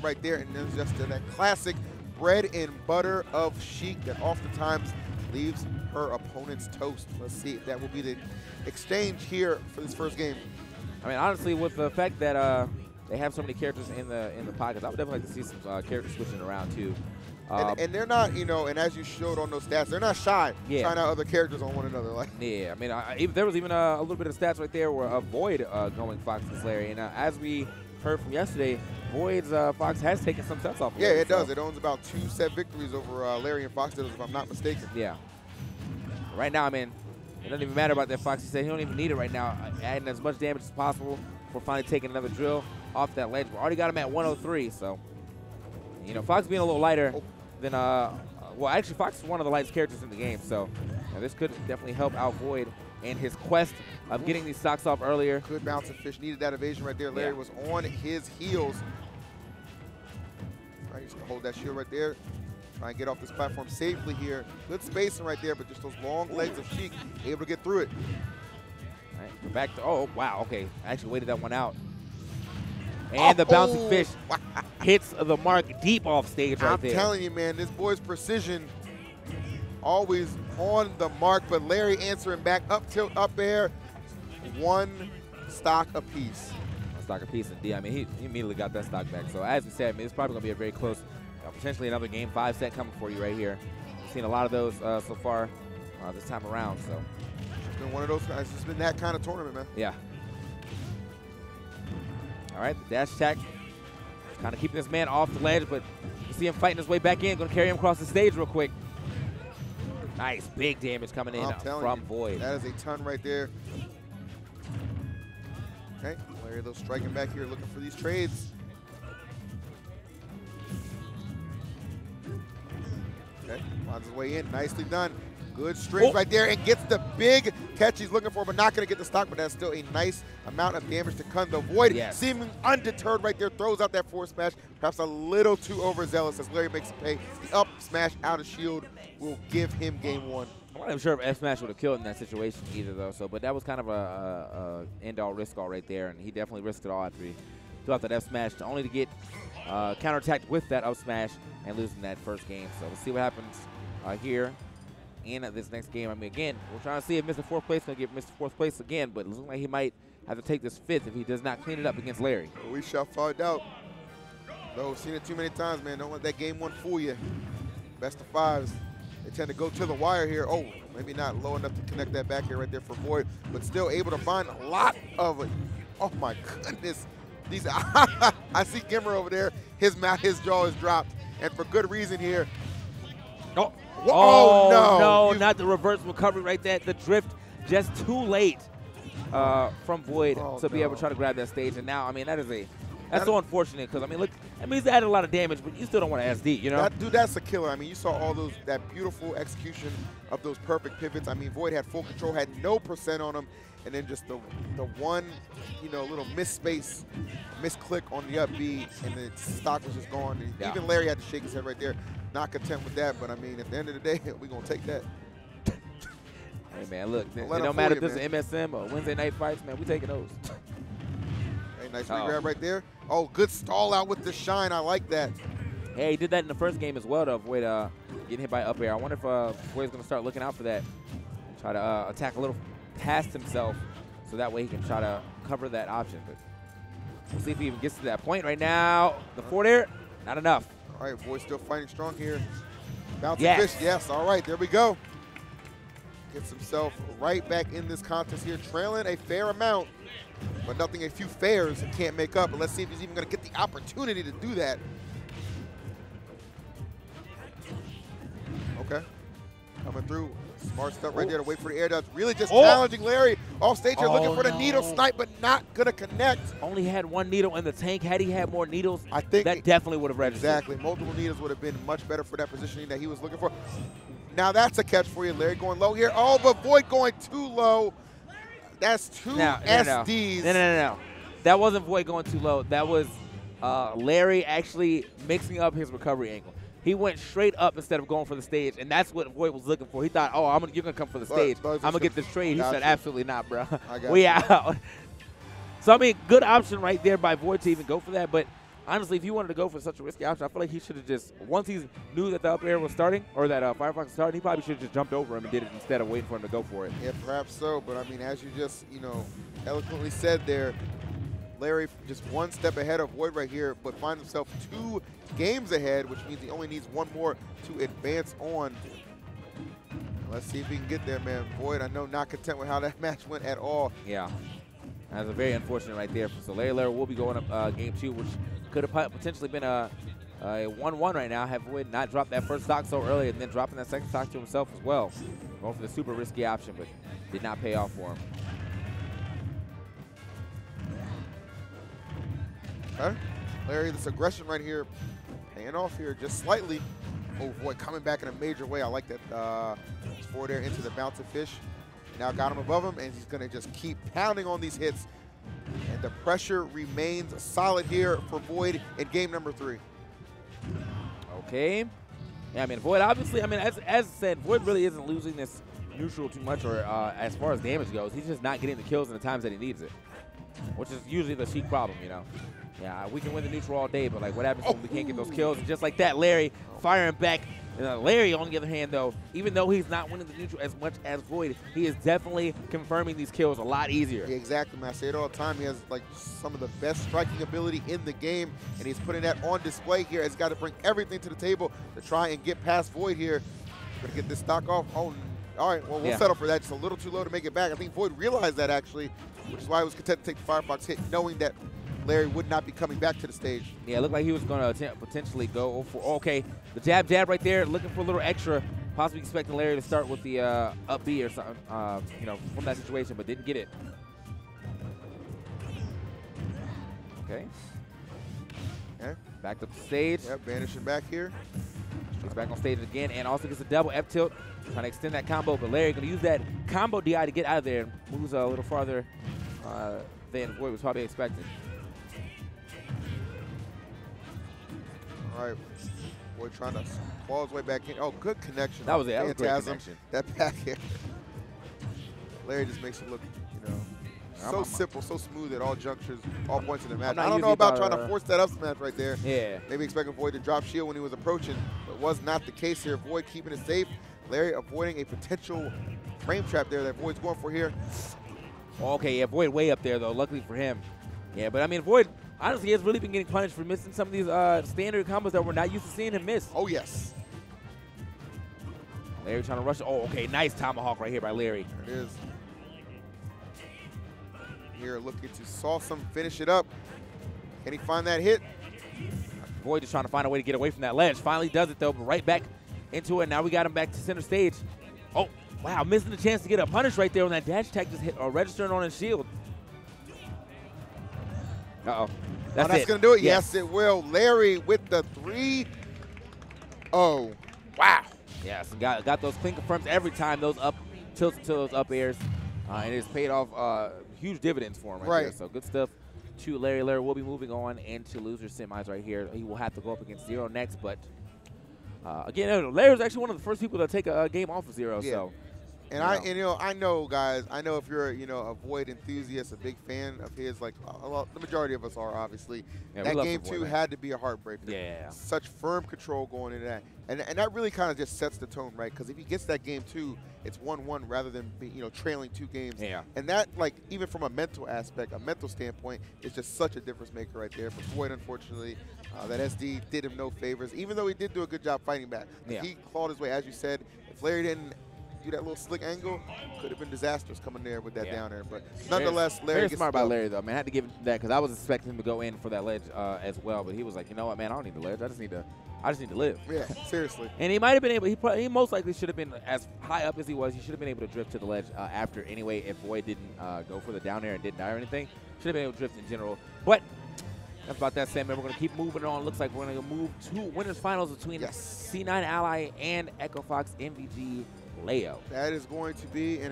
right there, and there's just that classic bread and butter of Sheik that oftentimes leaves her opponent's toast. Let's see if that will be the exchange here for this first game. I mean, honestly, with the fact that they have so many characters in the pockets, I would definitely like to see some characters switching around too. And they're not, you know, and as you showed on those stats, they're not shy trying out other characters on one another. Like, yeah, I mean, there was even a little bit of stats right there where VoiD going Fox and Larry. And as we heard from yesterday, VoiD's Fox has taken some sets off. Yeah, it does. It owns about 2 set victories over Larry and Fox, if I'm not mistaken. Yeah. Right now, I mean, it doesn't even matter about that Fox. He said he don't even need it right now. Adding as much damage as possible for finally taking another drill off that ledge. We already got him at 103, so, you know, Fox being a little lighter than, well, actually, Fox is one of the lightest characters in the game, so this could definitely help out VoiD in his quest of getting these stocks off earlier. Good bounce of fish. Needed that evasion right there. Larry was on his heels. All right, he's going to hold that shield right there. Try and get off this platform safely here. Good spacing right there, but just those long legs of Sheik able to get through it. All right, we're back to, oh, wow, okay. I actually waited that one out. And the bouncing fish hits the mark deep off stage right there. I'm telling you, man, this boy's precision always on the mark, but Larry answering back, up tilt, up air, 1 stock apiece. 1 stock apiece, and I mean, he immediately got that stock back. So as we said, I mean, it's probably going to be a very close, potentially another game 5 set coming for you right here. We've seen a lot of those so far this time around. So it's been one of those guys. It's been that kind of tournament, man. Yeah. All right, the dash attack, kind of keeping this man off the ledge, but you see him fighting his way back in. Going to carry him across the stage real quick. Nice, big damage coming in from VoiD. That is a ton right there. Okay, Larry, though, striking back here, looking for these trades. Okay, finds his way in, nicely done. Good strings right there, and gets the big catch he's looking for, but not going to get the stock, but that's still a nice amount of damage to cut. The VoiD, seeming undeterred right there, throws out that forward smash, perhaps a little too overzealous as Larry makes him pay. The up smash out of shield will give him game 1. I'm not even sure if F smash would have killed in that situation either, though. So, but that was kind of a end-all risk-all right there, and he definitely risked it all after he threw out that F smash, only to get counterattacked with that up smash and losing that first game. So we'll see what happens here in this next game. I mean, again, we're trying to see if Mr. 4th Place can get Mr. 4th Place again, but it looks like he might have to take this 5th if he does not clean it up against Larry. Well, we shall find out. Though, seen it too many times, man. Don't let that game 1 fool you. Best of 5s. They tend to go to the wire here. Oh, maybe not low enough to connect that back here right there for VoiD, but still able to find a lot of it. Oh my goodness. These I see Gimmer over there. His jaw is dropped, and for good reason here. Oh, no, not the reverse recovery right there. The drift just too late from VoiD to be able to try to grab that stage. And now, I mean, that's so unfortunate because, I mean, look, I mean, he's added a lot of damage, but you still don't want to SD, you know? Dude, that's a killer. I mean, you saw all that beautiful execution of those perfect pivots. I mean, VoiD had full control, had no % on him, and then just the one, you know, little misclick on the up B, and the stock was just gone. And even Larry had to shake his head right there. Not content with that, but I mean, at the end of the day, we're going to take that. Hey, man, look, it don't matter if this is MSM or Wednesday night fights, man, we taking those. Hey, nice regrab right there. Oh, good stall out with the shine. I like that. Hey, he did that in the first game as well to avoid getting hit by up air. I wonder if VoiD's going to start looking out for that. Try to attack a little past himself so that way he can try to cover that option. But we'll see if he even gets to that point right now. The forward air, not enough. All right, VoiD still fighting strong here. Bouncing fish, yes. All right, there we go. Gets himself right back in this contest here, trailing a fair amount, but nothing a few fairs can't make up. But let's see if he's even going to get the opportunity to do that. Okay, coming through. Smart stuff right there to wait for the air dodge. Really just challenging Larry off stage here, looking for the needle snipe, but not going to connect. Only had 1 needle in the tank. Had he had more needles, I think that definitely would have registered. Exactly. Multiple needles would have been much better for that positioning that he was looking for. Now that's a catch for you, Larry, going low here. Oh, but VoiD going too low. That's two SDs. No. That wasn't VoiD going too low. That was Larry actually mixing up his recovery angle. He went straight up instead of going for the stage, and that's what VoiD was looking for. He thought, oh, you're going to come for the stage. I'm going to get this trade. He said, absolutely not, bro. We out. So, I mean, good option right there by VoiD to even go for that, but honestly, if he wanted to go for such a risky option, I feel like he should have just, once he knew that the up air was starting, or that Firefox was starting, he probably should have just jumped over him and did it instead of waiting for him to go for it. Yeah, perhaps so. But, I mean, as you just, eloquently said there, Larry just one step ahead of VoiD right here, but finds himself 2 games ahead, which means he only needs 1 more to advance on. Let's see if he can get there, man. VoiD, I know, not content with how that match went at all. Yeah. That's a very unfortunate right there. So Lurr will be going up game 2, which could have potentially been a 1-1 right now, have VoiD not dropped that first stock so early and then dropping that second stock to himself as well. Going for the super risky option, but did not pay off for him. Okay. Larry, this aggression right here, paying off here just slightly. Oh, VoiD coming back in a major way. I like that forward air into the mounted fish. Now got him above him, and he's going to just keep pounding on these hits. And the pressure remains solid here for VoiD in game number 3. Okay. Yeah, I mean, VoiD obviously, I mean, as I said, VoiD really isn't losing this neutral too much, or as far as damage goes. He's just not getting the kills in the times that he needs it, which is usually the Sheik problem, Yeah, we can win the neutral all day, but like, what happens when we can't get those kills? And just like that, Larry firing back. Larry, on the other hand, though, even though he's not winning the neutral as much as VoiD, he is definitely confirming these kills a lot easier. Yeah, exactly, man. I say it all the time. He has like some of the best striking ability in the game, and he's putting that on display here. He's got to bring everything to the table to try and get past VoiD here. Gonna get this stock off. Oh, all right. Well, we'll settle for that. Just a little too low to make it back. I think VoiD realized that actually, which is why he was content to take the Firefox hit, knowing that Larry would not be coming back to the stage. Yeah, it looked like he was going to potentially go for, okay, the jab right there, looking for a little extra, possibly expecting Larry to start with the up B or something, from that situation, but didn't get it. Okay. Back up the stage. Yep, vanishing back here. He's back on stage again, and also gets a double F tilt, trying to extend that combo, but Larry going to use that combo DI to get out of there and moves a little farther than VoiD was probably expecting. All right, VoiD trying to claw his way back in. Oh, good connection. That was it. That was a great connection. That back here. Larry just makes it look, so simple, so smooth at all junctures, all points in the match. I don't know about trying to force that up smash right there. Yeah. Maybe expecting VoiD to drop shield when he was approaching, but was not the case here. VoiD keeping it safe. Larry avoiding a potential frame trap there that VoiD's going for here. Okay, yeah, VoiD way up there, though, luckily for him. Yeah, but I mean, VoiD honestly has really been getting punished for missing some of these standard combos that we're not used to seeing him miss. Oh, yes. Larry trying to rush. Oh, okay, nice tomahawk right here by Larry. There it is. Here looking to sauce him, finish it up. Can he find that hit? VoiD just trying to find a way to get away from that ledge. Finally does it, though, but right back into it. Now we got him back to center stage. Oh, wow, missing the chance to get a punish right there on that dash attack, just hit registering on his shield. Uh-oh. That's going to do it. Yes, it will. Larry with the 3-0. Wow. Yes, got those clean confirms every time, those up tilts to those up airs. And it's paid off huge dividends for him right there. So good stuff to Larry. Larry will be moving on into loser semis right here. He will have to go up against Zero next, but again, Larry was actually one of the first people to take a game off of Zero. Yeah. So. And I know, guys. I know if you're, a VoiD enthusiast, a big fan of his, like the majority of us are, obviously. Yeah, that game 2 had to be a heartbreaker. Yeah. Such firm control going into that, and that really kind of just sets the tone, right? Because if he gets that game 2, it's 1-1 rather than trailing 2 games. Yeah. And that, like, even from a mental aspect, a mental standpoint, is just such a difference maker right there. But VoiD, unfortunately, that SD did him no favors, even though he did do a good job fighting back. Yeah. He clawed his way, as you said. If Larry didn't do that little slick angle, could have been disastrous coming there with that down there. But nonetheless, Larry very smart by Larry, though. Man, I had to give him that because I was expecting him to go in for that ledge as well. But he was like, you know what, man, I don't need the ledge. I just need to live. Yeah, seriously. And he might have been able. He most likely should have been as high up as he was. He should have been able to drift to the ledge after anyway. If VoiD didn't go for the down air and didn't die or anything, should have been able to drift in general. But that's about that, Sam. Man, we're going to keep moving on. Looks like we're going to move to winners finals between C9 Ally and Echo Fox MVG Leo. That is going to be an